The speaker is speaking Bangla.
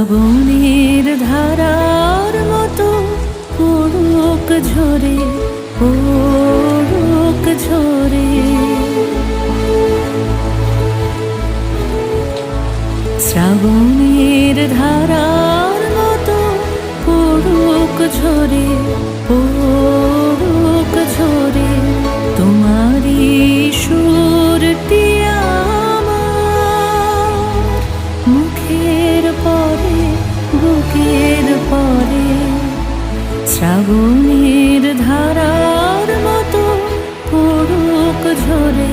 শ্রাবণের ধারার মতো পড়ুক ঝরে, পড়ুক ঝরে। শ্রাবণের ধারার মতো পড়ুক ঝরে, পড়ুক ঝরে। তোমারই সুরটি আমার মুখের পরে, বুকের পরে। শ্রাবণের ধারার মতো পড়ুক ঝরে,